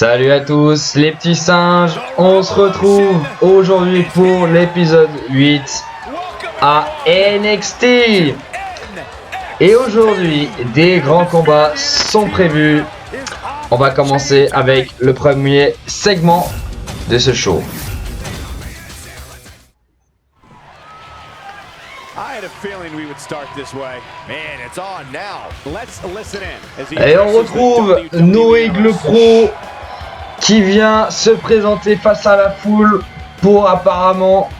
Salut à tous les petits singes, on se retrouve aujourd'hui pour l'épisode 8 à NXT. Et aujourd'hui, des grands combats sont prévus. On va commencer avec le premier segment de ce show. Et on retrouve Noé le Pro qui vient se présenter face à la foule pour apparemment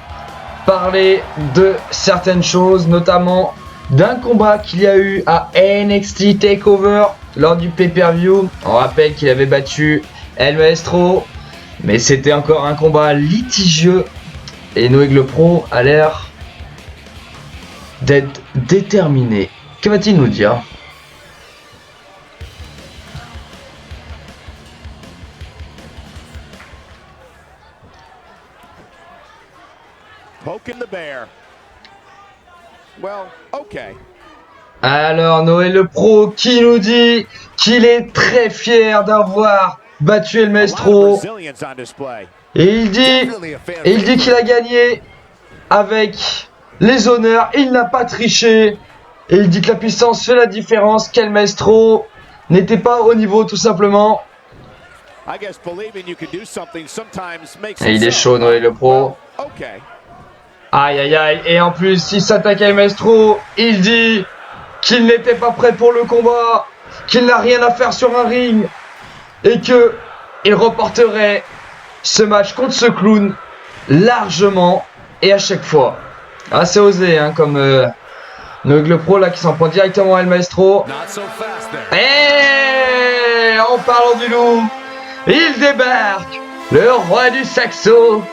parler de certaines choses, notamment d'un combat qu'il y a eu à NXT TakeOver lors du pay-per-view. On rappelle qu'il avait battu El Maestro, mais c'était encore un combat litigieux et Noé le Pro a l'air d'être déterminé. Que va-t-il nous dire ? Poking the bear. Well, okay. Alors Noé le Pro qui nous dit qu'il est très fier d'avoir battu El Maestro. Et il dit qu'il a gagné avec les honneurs. Il n'a pas triché. Et il dit que la puissance fait la différence, qu'El Maestro n'était pas au niveau tout simplement. Et il est chaud Noé le Pro. Aïe aïe aïe, et en plus il s'attaque à El Maestro, il dit qu'il n'était pas prêt pour le combat, qu'il n'a rien à faire sur un ring, et que il reporterait ce match contre ce clown largement et à chaque fois. Assez osé hein, comme Noé le Pro là qui s'en prend directement à El Maestro. Et en parlant du loup, il débarque, le roi du saxo.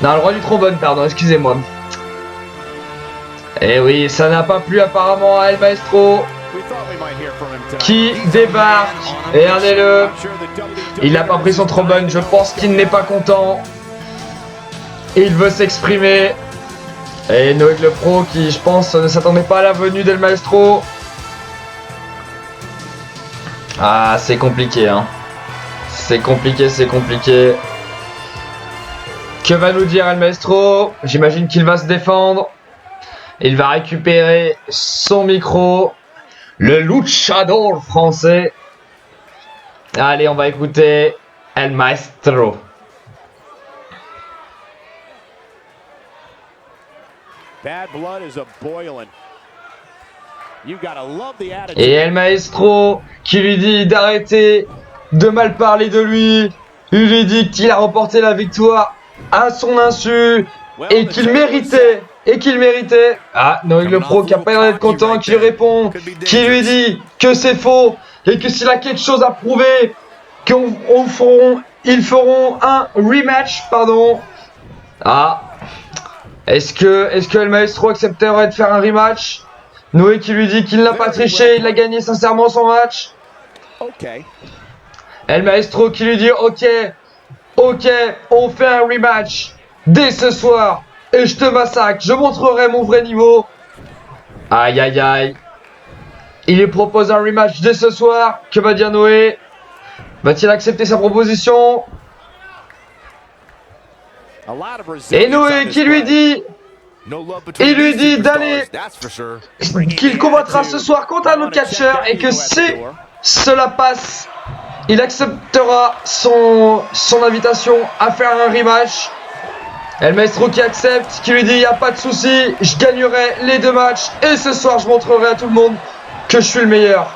Non, le roi du trombone, pardon, excusez-moi. Et oui, ça n'a pas plu apparemment à El Maestro qui débarque. Et regardez-le, il n'a pas pris son trombone, je pense qu'il n'est pas content. Il veut s'exprimer. Et Noé le Pro qui, je pense, ne s'attendait pas à la venue d'El Maestro. Ah, c'est compliqué, hein. C'est compliqué. Que va nous dire El Maestro? J'imagine qu'il va se défendre. Il va récupérer son micro. Le luchador français. Allez, on va écouter El Maestro. Et El Maestro qui lui dit d'arrêter de mal parler de lui. Il lui dit qu'il a remporté la victoire à son insu et qu'il méritait. Ah, Noé le Pro qui a pas l'air d'être content, qui lui répond, qui lui dit que c'est faux et que s'il a quelque chose à prouver, ils feront un rematch, pardon. Ah, est-ce que El Maestro accepterait de faire un rematch? Noé qui lui dit qu'il n'a pas triché, il a gagné sincèrement son match. El Maestro qui lui dit ok, on fait un rematch dès ce soir et je te massacre, je montrerai mon vrai niveau. Aïe aïe aïe. Il lui propose un rematch dès ce soir. Que va dire Noé? Va-t-il accepter sa proposition? Et Noé qui lui dit, il lui dit d'aller, qu'il combattra ce soir contre un autre catcheur et que si cela passe, il acceptera son invitation à faire un rematch. El Maestro qui accepte, qui lui dit il n'y a pas de souci, je gagnerai les deux matchs et ce soir je montrerai à tout le monde que je suis le meilleur.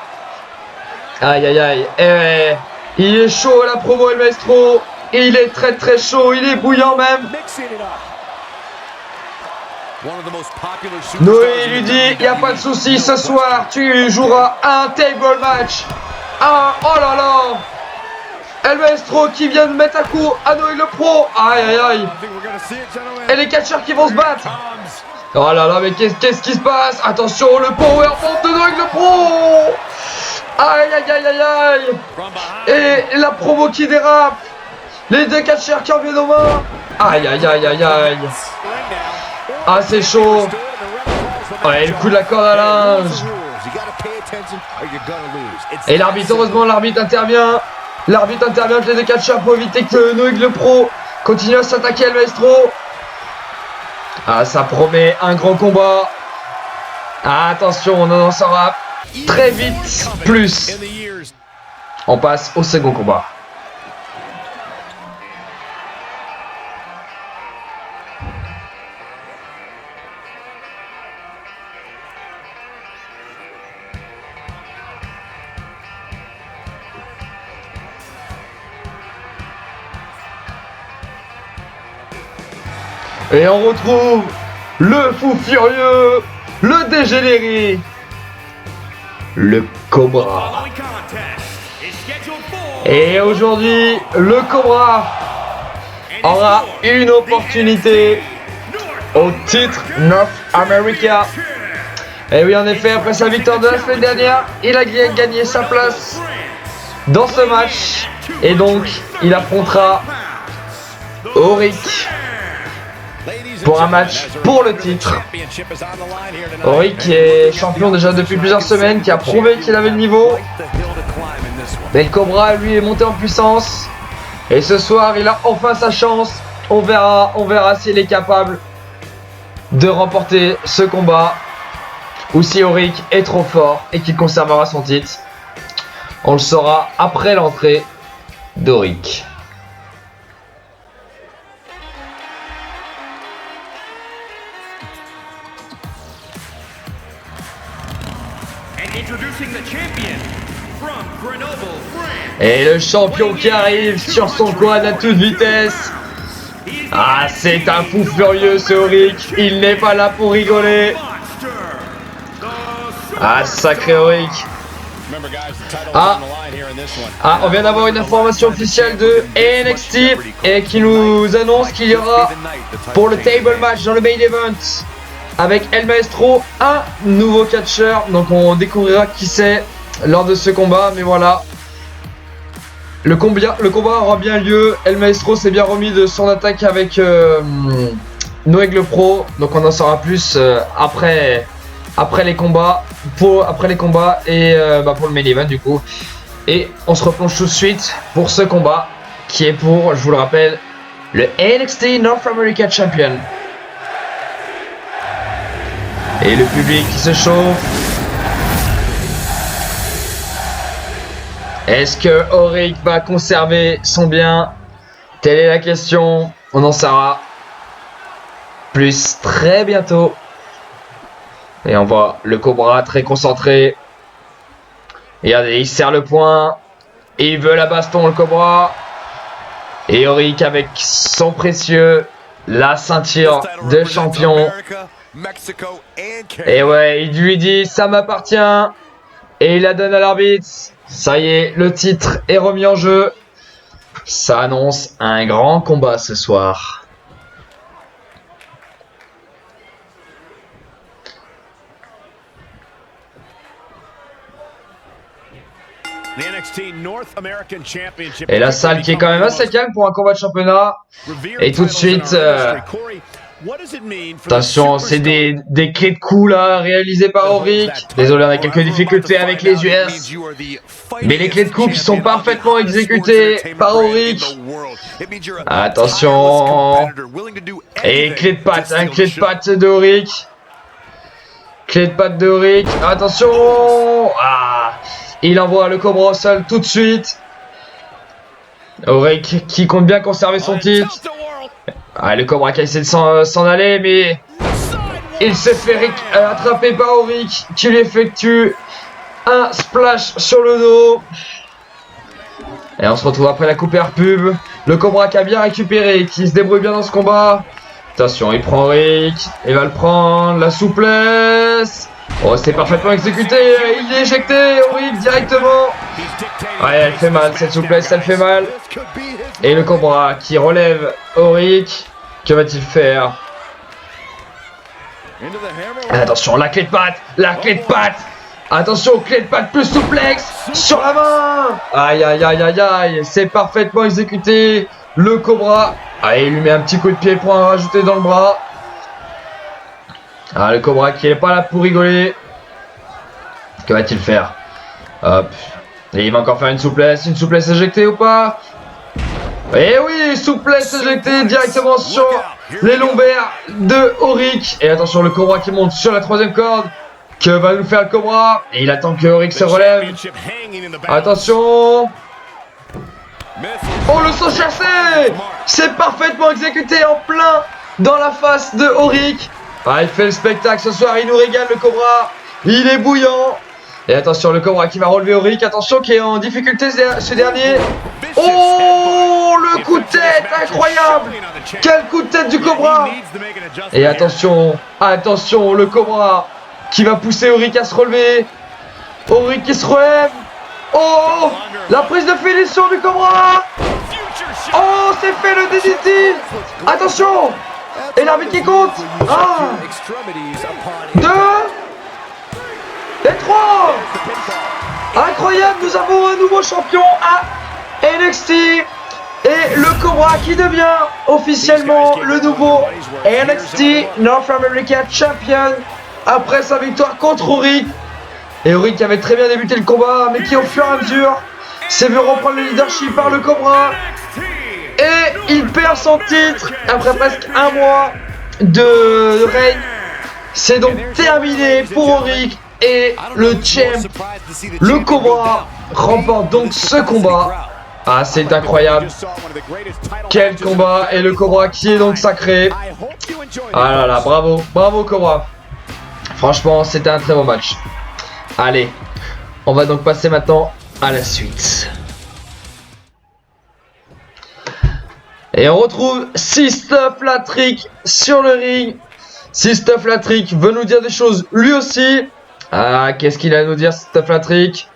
Aïe aïe aïe. Et il est chaud la promo El Maestro. Et il est très très chaud, il est bouillant même. Noé lui dit il n'y a pas de souci, ce soir tu joueras un table match. Oh là là. El Maestro qui vient de mettre à coup à Noé le Pro. Aïe aïe aïe. Et les catcheurs qui vont se battre. Oh là là, mais qu'est-ce qui se passe? Attention, le powerbomb de Noé le Pro. Aïe aïe aïe aïe aïe. Et la promo qui dérape. Les deux catcheurs qui en viennent aux mains. Aïe aïe aïe aïe aïe. Ah c'est chaud. Ouais, le coup de la corde à linge. Et l'arbitre, heureusement l'arbitre intervient. L'arbitre intervient entre les deux catcheurs pour éviter que Noé le Pro continue à s'attaquer El Maestro. Ah, ça promet un grand combat. Ah, attention, on en saura très vite plus. On passe au second combat. Et on retrouve le fou furieux, le dégénéré, le Cobra. Et aujourd'hui, le Cobra aura une opportunité au titre North America. Et oui, en effet, après sa victoire de la semaine dernière, il a gagné sa place dans ce match. Et donc, il affrontera Auric pour un match pour le titre. Auric qui est champion déjà depuis plusieurs semaines, qui a prouvé qu'il avait le niveau. Mais le Cobra lui est monté en puissance. Et ce soir il a enfin sa chance. On verra s'il est capable de remporter ce combat. Ou si Auric est trop fort et qu'il conservera son titre. On le saura après l'entrée d'Auric. Et le champion qui arrive sur son quad à toute vitesse. Ah, c'est un fou furieux ce Auric. Il n'est pas là pour rigoler. Ah, sacré Auric. On vient d'avoir une information officielle de NXT et qui nous annonce qu'il y aura pour le table match dans le main event avec El Maestro un nouveau catcheur. Donc on découvrira qui c'est lors de ce combat. Mais voilà, le combat aura bien lieu. El Maestro s'est bien remis de son attaque avec Noé le Pro. Donc on en saura plus après les combats et pour le main event du coup. Et on se replonge tout de suite pour ce combat qui est pour, je vous le rappelle, le NXT North America Champion. Et le public qui se chauffe. Est-ce que Auric va conserver son bien? Telle est la question. On en saura plus très bientôt. Et on voit le Cobra très concentré. Regardez, il serre le poing. Et il veut la baston, le Cobra. Et Auric avec son précieux, la ceinture de champion. Et ouais, il lui dit ça m'appartient. Et il la donne à l'arbitre. Ça y est, le titre est remis en jeu. Ça annonce un grand combat ce soir. Et la salle qui est quand même assez calme pour un combat de championnat. Et tout de suite, attention, c'est des clés de coups là réalisées par Auric. Désolé, on a quelques difficultés avec les US. Mais les clés de coups qui sont parfaitement exécutées par Auric. Attention. Et clé de patte, clé de patte de Auric. Clé de patte de Auric. Attention. Il envoie le Cobra au sol tout de suite. Auric qui compte bien conserver son titre. Le Cobra qui a essayé de s'en aller, mais il s'est fait attraper par Auric qui lui effectue un splash sur le dos. Et on se retrouve après la coupe air pub. Le Cobra qui a bien récupéré, qui se débrouille bien dans ce combat. Attention, il prend Auric, il va le prendre, la souplesse. Oh, c'est parfaitement exécuté, il est éjecté, Auric directement. Ouais, elle fait mal, cette souplesse, elle fait mal. Et le Cobra qui relève Auric. Que va-t-il faire? Attention, la clé de patte, Attention, clé de patte plus souplex sur la main. Aïe, aïe, aïe, aïe, aïe. C'est parfaitement exécuté. Le Cobra. Il lui met un petit coup de pied pour en rajouter dans le bras. Le Cobra qui n'est pas là pour rigoler. Que va-t-il faire? Hop. Et il va encore faire une souplesse éjectée ou pas? Et oui, souplesse éjectée directement sur les lombaires de Auric. Et attention, le Cobra qui monte sur la 3e corde. Que va nous faire le Cobra? Et il attend que Auric se relève. Attention. Oh, le saut chassé! C'est parfaitement exécuté en plein dans la face de Auric. Ah, il fait le spectacle ce soir, il nous régale le Cobra. Il est bouillant. Et attention, le Cobra qui va relever Auric. Attention, qui est en difficulté ce dernier. Oh, le coup de tête, incroyable! Quel coup de tête du Cobra! Et attention, attention, le Cobra qui va pousser Auric à se relever. Auric qui se relève. Oh, la prise de finition du Cobra. Oh, c'est fait le DDT. Attention. Et l'arbitre qui compte. 1, 2 et 3. Incroyable, nous avons un nouveau champion à NXT. Et le Cobra qui devient officiellement le nouveau NXT North America Champion après sa victoire contre Auric. Et Auric qui avait très bien débuté le combat, mais qui au fur et à mesure s'est vu reprendre le leadership par le Cobra. Et il perd son titre après presque un mois de règne. C'est donc terminé pour Auric. Et le champ, le Cobra, remporte donc ce combat. Ah, c'est incroyable. Quel combat. Et le Cobra qui est donc sacré. Ah là là, bravo, bravo Cobra. Franchement, c'était un très beau match. Allez, on va donc passer maintenant à la suite. Et on retrouve Sister Flatrick sur le ring. Sister Flatrick veut nous dire des choses lui aussi. Ah, qu'est-ce qu'il a à nous dire, Sister Flatrick?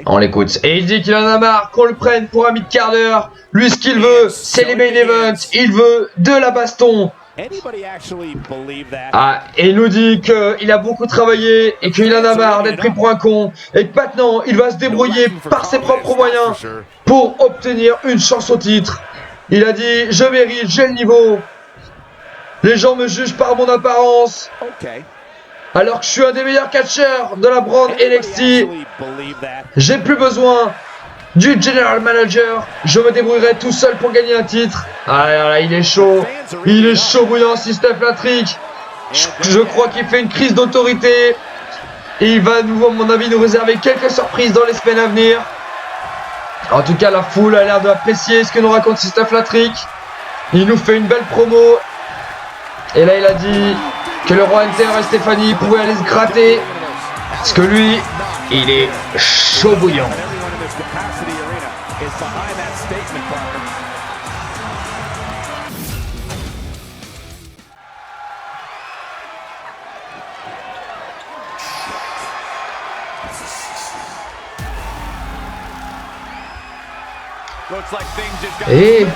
On l'écoute. Et il dit qu'il en a marre qu'on le prenne pour un mid-quart d'heure. Lui, ce qu'il veut, c'est les main events. Il veut de la baston. Ah, et il nous dit qu'il a beaucoup travaillé et qu'il en a marre d'être pris pour un con et que maintenant il va se débrouiller par ses propres moyens pour obtenir une chance au titre. Il a dit: je mérite, j'ai le niveau. Les gens me jugent par mon apparence. Alors que je suis un des meilleurs catcheurs de la brand NXT. J'ai plus besoin du General Manager, je me débrouillerai tout seul pour gagner un titre. Ah là là, il est chaud bouillant, Sister Flatrick. Je crois qu'il fait une crise d'autorité. Et il va, à mon avis, nous réserver quelques surprises dans les semaines à venir. En tout cas, la foule a l'air d'apprécier ce que nous raconte Sister Flatrick. Il nous fait une belle promo. Et là, il a dit que le roi Hunter et Stéphanie pouvaient aller se gratter. Parce que lui, il est chaud bouillant. Et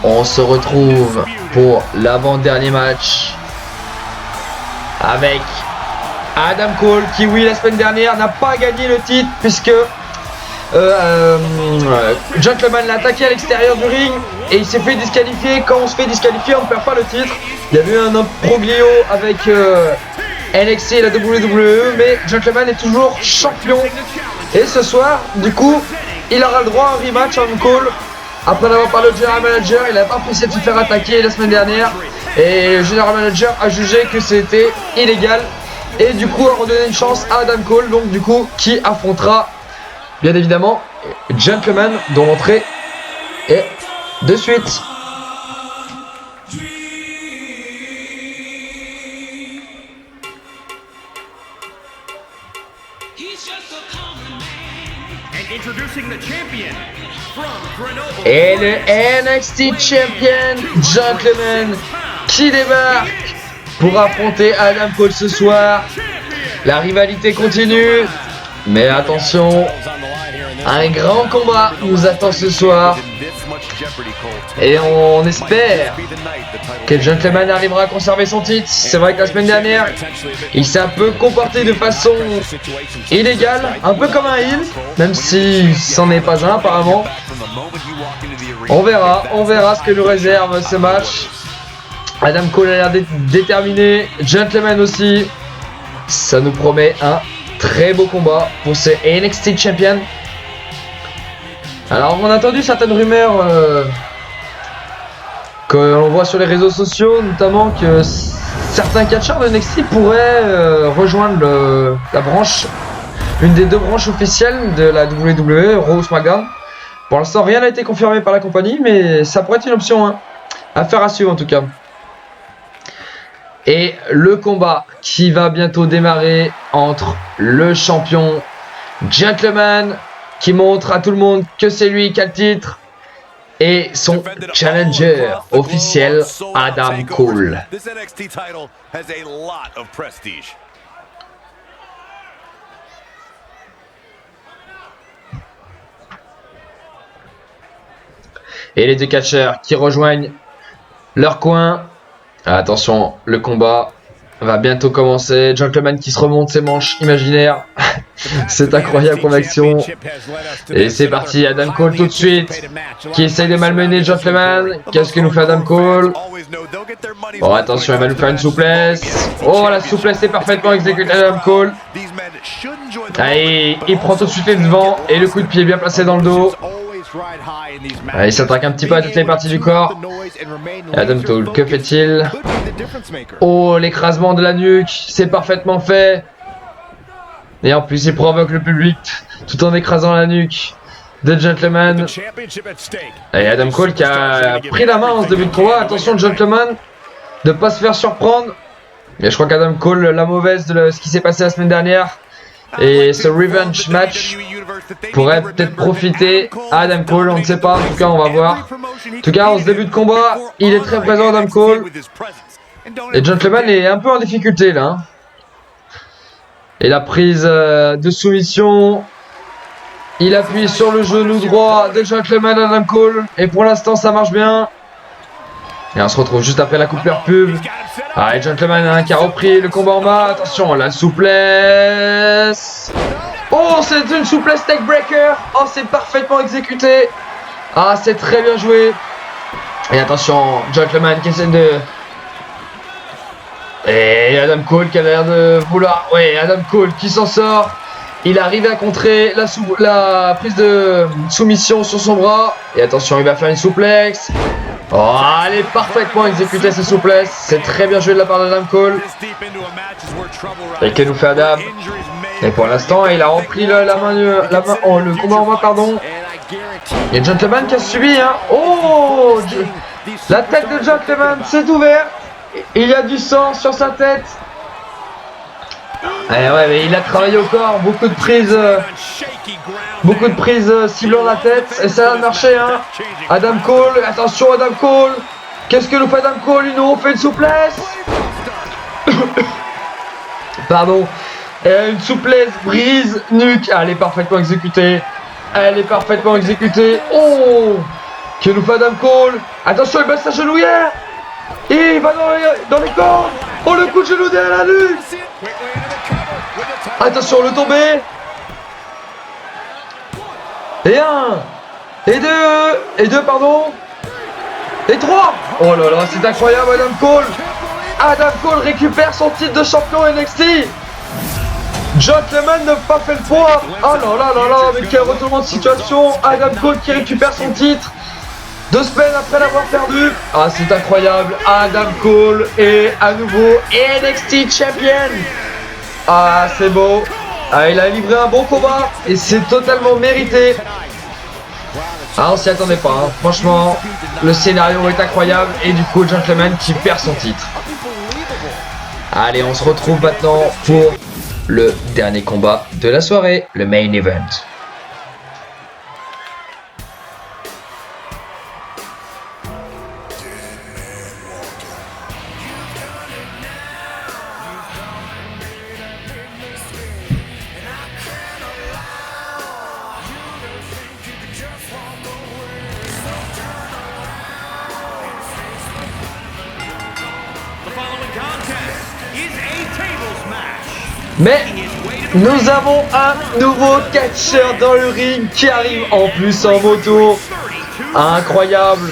on se retrouve pour l'avant-dernier match avec Adam Cole qui, oui, la semaine dernière n'a pas gagné le titre puisque Gentleman l'a attaqué à l'extérieur du ring et il s'est fait disqualifier. Quand on se fait disqualifier, on ne perd pas le titre. Il y avait eu un imbroglio avec NXT et la WWE, mais Gentleman est toujours champion. Et ce soir, du coup, il aura le droit à un rematch, Adam Cole. Après avoir parlé au General Manager, il n'a pas apprécié de se faire attaquer la semaine dernière. Et le General Manager a jugé que c'était illégal. Et du coup, a redonné une chance à Adam Cole, donc du coup, qui affrontera, bien évidemment, Gentleman, dont l'entrée est de suite. Et le NXT Champion Gentleman qui débarque pour affronter Adam Cole ce soir. La rivalité continue, mais attention, un grand combat nous attend ce soir. Et on espère que Gentleman arrivera à conserver son titre. C'est vrai que la semaine dernière, il s'est un peu comporté de façon illégale, un peu comme un heel, même si c'en est pas un apparemment. On verra ce que nous réserve ce match. Adam Cole a l'air déterminé, Gentleman aussi. Ça nous promet un Très beau combat pour ces NXT Champions. Alors on a entendu certaines rumeurs que l'on voit sur les réseaux sociaux, notamment que certains catcheurs de NXT pourraient rejoindre la branche, une des deux branches officielles de la WWE, Raw ou SmackDown. Pour l'instant rien n'a été confirmé par la compagnie, mais ça pourrait être une option, hein. Affaire à suivre en tout cas. Et le combat qui va bientôt démarrer entre le champion Gentleman, qui montre à tout le monde que c'est lui qui a le titre, et son challenger officiel Adam Cole. Et les deux catcheurs qui rejoignent leur coin. Attention, le combat va bientôt commencer. Gentleman qui se remonte ses manches imaginaires. C'est incroyable comme action. Et c'est parti, Adam Cole tout de suite, qui essaye de malmener Gentleman. Qu'est-ce que nous fait Adam Cole? Bon, attention, il va nous faire une souplesse. Oh, la souplesse est parfaitement exécutée Adam Cole. Allez, il prend tout de suite les devants et le coup de pied bien placé dans le dos. Allez, il s'attaque un petit peu à toutes les parties du corps. Et Adam Cole, que fait-il? Oh, l'écrasement de la nuque, c'est parfaitement fait. Et en plus, il provoque le public tout en écrasant la nuque de Gentleman. Et Adam Cole qui a pris la main en ce début de combat. Attention, Gentleman, de ne pas se faire surprendre. Mais je crois qu'Adam Cole, la mauvaise de ce qui s'est passé la semaine dernière, et ce revenge match pourrait peut-être profiter à Adam Cole, on ne sait pas, en tout cas on va voir. En tout cas en ce début de combat, il est très présent Adam Cole. Et Gentleman est un peu en difficulté là. Et la prise de soumission, il appuie sur le genou droit de Gentleman Adam Cole. Et pour l'instant ça marche bien. Et on se retrouve juste après la coupure pub. Ah, et Gentleman qui a repris le combat en bas. Attention, la souplesse. Oh, c'est une souplesse tech breaker. Oh, c'est parfaitement exécuté. Ah, c'est très bien joué. Et attention, Gentleman qui essaie de... Et Adam Cole qui a l'air de vouloir... Oui, Adam Cole qui s'en sort. Il arrive à contrer la prise de soumission sur son bras. Et attention, il va faire une souplex. Oh, elle est parfaitement exécutée cette souplesse. C'est très bien joué de la part d'Adam Cole. Et que nous fait Adam? Et pour l'instant, il a repris le combat en main, pardon. Et Gentleman qui a subi, hein. Oh, la tête de Gentleman s'est ouverte. Il y a du sang sur sa tête. Et ouais, mais il a travaillé au corps, beaucoup de prises ciblant la tête, et ça a marché, hein. Adam Cole, attention Adam Cole. Qu'est-ce que nous fait Adam Cole? Il nous fait une souplesse. Pardon. Et une souplesse brise nuque. Elle est parfaitement exécutée. Elle est parfaitement exécutée. Oh, que nous fait Adam Cole? Attention, il baisse sa genouillère. Et il va dans les cordes. Oh, le coup de genou derrière la nuque. Attention, le tombé. Et un. Et deux, pardon. Et trois. Oh là là, c'est incroyable, Adam Cole. Adam Cole récupère son titre de champion NXT. Gentleman n'a pas fait le poids. Oh là là là là, mais quel retournement de situation. Adam Cole qui récupère son titre 2 semaines après l'avoir perdu. Ah, c'est incroyable. Adam Cole est à nouveau NXT Champion. Ah, c'est beau. Ah, il a livré un bon combat et c'est totalement mérité. Ah, on s'y attendait pas, hein. Franchement, le scénario est incroyable et du coup, Gentleman qui perd son titre. Allez, on se retrouve maintenant pour le dernier combat de la soirée, le main event. Mais nous avons un nouveau catcheur dans le ring qui arrive en plus en moto. Incroyable.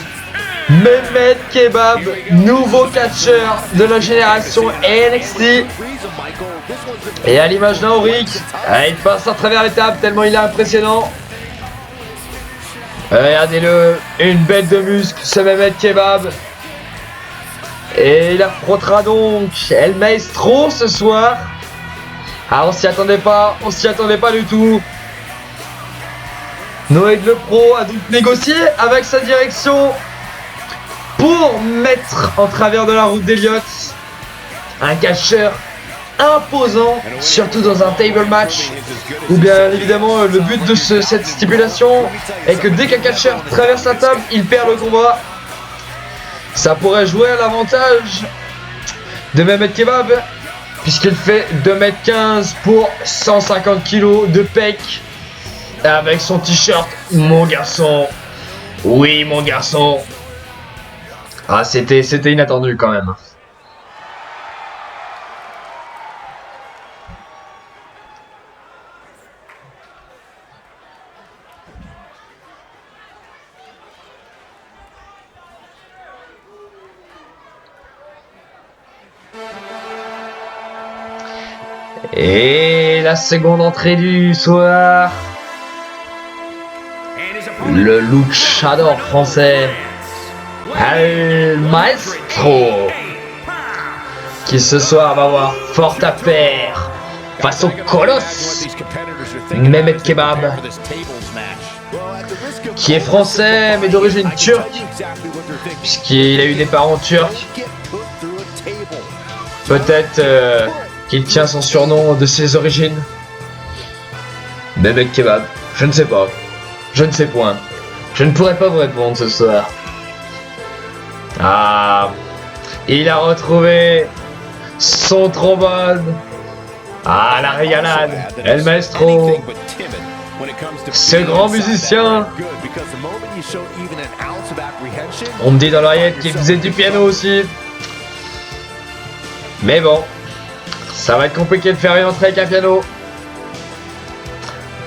Mehmet Kebab, nouveau catcheur de la génération NXT. Et à l'image d'un Auric, il passe à travers les tables tellement il est impressionnant. Regardez-le, une bête de muscle, ce Mehmet Kebab. Et il affrontera donc El Maestro ce soir. Ah, on s'y attendait pas du tout. Noé Le Pro a donc négocié avec sa direction pour mettre en travers de la route d'Elliott un catcheur imposant, surtout dans un table match, où bien évidemment le but de cette stipulation est que dès qu'un catcheur traverse la table, il perd le combat. Ça pourrait jouer à l'avantage de Mehmet Kebab, puisqu'il fait 2m15 pour 150 kg de pec, avec son t-shirt mon garçon. Oui mon garçon. Ah, c'était inattendu quand même. Et la seconde entrée du soir, le luchador français El Maestro, qui ce soir va avoir fort à faire face au colosse Mehmet Kebab, qui est français mais d'origine turque, puisqu'il a eu des parents turcs. Peut-être qu'il tient son surnom de ses origines. Mehmet Kebab, je ne sais pas. Je ne sais point. Je ne pourrais pas vous répondre ce soir. Ah, il a retrouvé son trombone. Ah, la régalade. El Maestro, ce grand musicien. On me dit dans l'oreillette qu'il faisait du piano aussi. Mais bon, ça va être compliqué de faire une entrée avec un piano.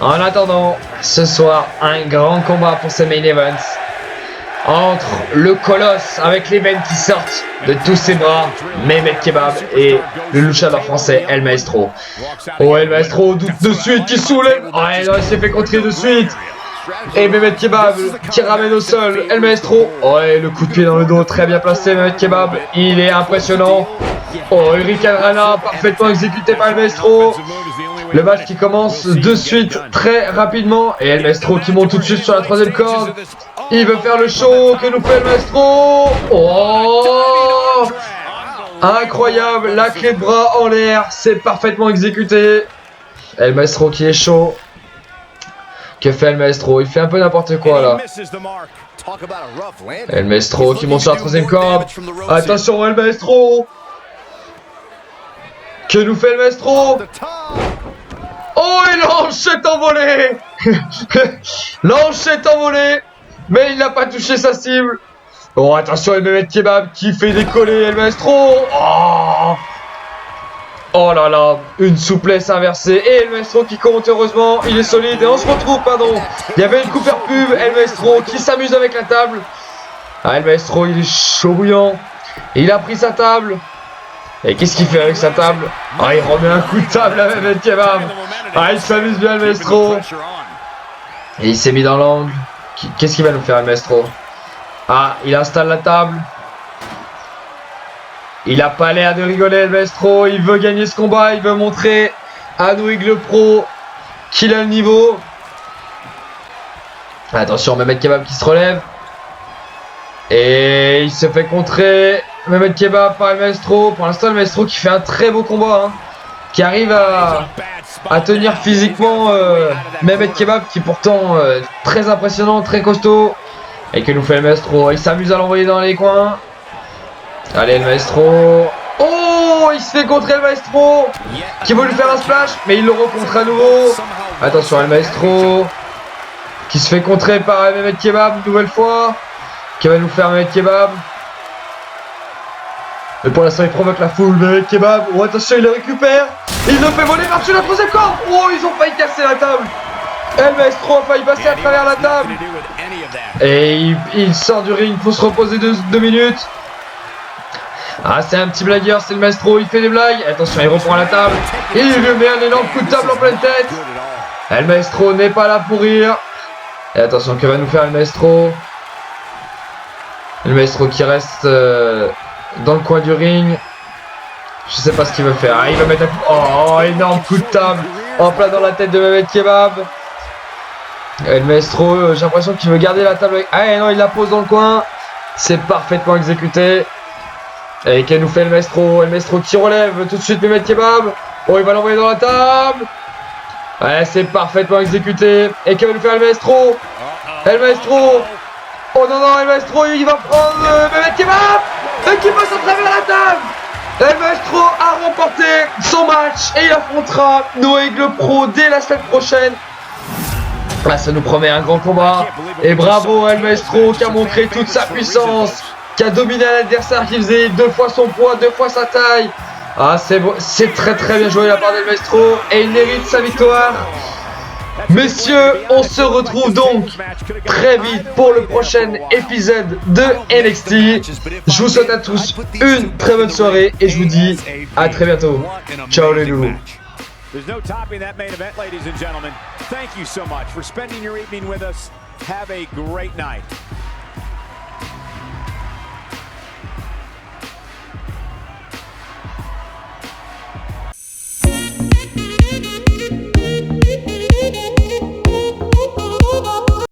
En attendant, ce soir, un grand combat pour ce main event entre le colosse avec les veines qui sortent de tous ses bras, Mehmet Kebab, et le luchador français El Maestro. Oh, El Maestro doute de suite, qui soulève. Oh, non, il s'est fait contrer de suite. Et Mehmet Kebab qui ramène au sol El Maestro. Oh, et le coup de pied dans le dos, très bien placé Mehmet Kebab. Il est impressionnant. Oh, Hurricane Rana, parfaitement exécuté par El Maestro. Le match qui commence de suite très rapidement. Et El Maestro qui monte tout de suite sur la troisième corde. Il veut faire le show. Que nous fait El Maestro? Oh, incroyable. La clé de bras en l'air. C'est parfaitement exécuté. El Maestro qui est chaud. Que fait El Maestro? Il fait un peu n'importe quoi là. El Maestro qui monte sur la troisième corde. Attention El Maestro. Que nous fait El Maestro? Oh, et l'anche est envolée. L'anche est envolée. Mais il n'a pas touché sa cible. Oh, attention El Mehmet Kebab qui fait décoller El Maestro. Oh, oh là là, une souplesse inversée. Et El Maestro qui compte, heureusement, il est solide. Et on se retrouve, pardon. Il y avait une coupure pub. El Maestro qui s'amuse avec la table. Ah, El Maestro, il est chaud bouillant. Il a pris sa table. Et qu'est-ce qu'il fait avec sa table? Ah, il remet un coup de table à Mehmet Kebab. Ah, il s'amuse bien El Maestro. Et il s'est mis dans l'angle. Qu'est-ce qu'il va nous faire El Maestro? Ah, il installe la table. Il a pas l'air de rigoler El Maestro. Il veut gagner ce combat. Il veut montrer à Noé Le Pro qu'il a le niveau. Attention, Mehmet Kebab qui se relève. Et il se fait contrer Mehmet Kebab par El Maestro. Pour l'instant, El Maestro qui fait un très beau combat, hein, qui arrive à tenir physiquement Mehmet Kebab, qui est pourtant très impressionnant, très costaud. Et que nous fait El Maestro? Il s'amuse à l'envoyer dans les coins. Allez, El Maestro. Oh, il se fait contrer El Maestro, qui veut lui faire un splash, mais il le rencontre à nouveau. Attention, El Maestro qui se fait contrer par Mehmet Kebab une nouvelle fois. Qui va nous faire Mehmet Kebab. Mais pour l'instant, il provoque la foule. Mehmet Kebab. Oh, attention, il le récupère. Il le fait voler par-dessus la troisième corde. Oh, ils ont failli casser la table. El Maestro a failli passer à travers la table. Et il sort du ring pour se reposer 2 minutes. Ah, c'est un petit blagueur, c'est le maestro, il fait des blagues. Attention, il reprend la table. Et il lui met un énorme coup de table en pleine tête. Le maestro n'est pas là pour rire. Et attention, que va nous faire le maestro? Le maestro qui reste dans le coin du ring. Je sais pas ce qu'il veut faire. Ah, il va mettre un coup. Oh, énorme coup de table en plein dans la tête de Mehmet Kebab. Et le maestro, j'ai l'impression qu'il veut garder la table avec... Ah non, il la pose dans le coin. C'est parfaitement exécuté. Et qu'elle nous fait le maestro? Le maestro qui relève tout de suite Mehmet Kebab. Oh, il va l'envoyer dans la table. Ouais, c'est parfaitement exécuté. Et que va nous faire le maestro? Et le maestro. Oh non, non, le maestro, il va prendre Mehmet Kebab. Et qui passe à travers la table. Et le maestro a remporté son match. Et il affrontera Noégle Pro dès la semaine prochaine. Ah, ça nous promet un grand combat. Et bravo à El Maestro qui a montré toute sa puissance, qui a dominé un adversaire qui faisait 2 fois son poids, 2 fois sa taille. Ah, c'est très très bien joué de la part d'El Maestro et il mérite sa victoire. Messieurs, on se retrouve donc très vite pour le prochain épisode de NXT. Je vous souhaite à tous une très bonne soirée et je vous dis à très bientôt. Ciao les loulous. There's no topping that main event, ladies and gentlemen. Thank you so much for spending your evening with us. Have a great night.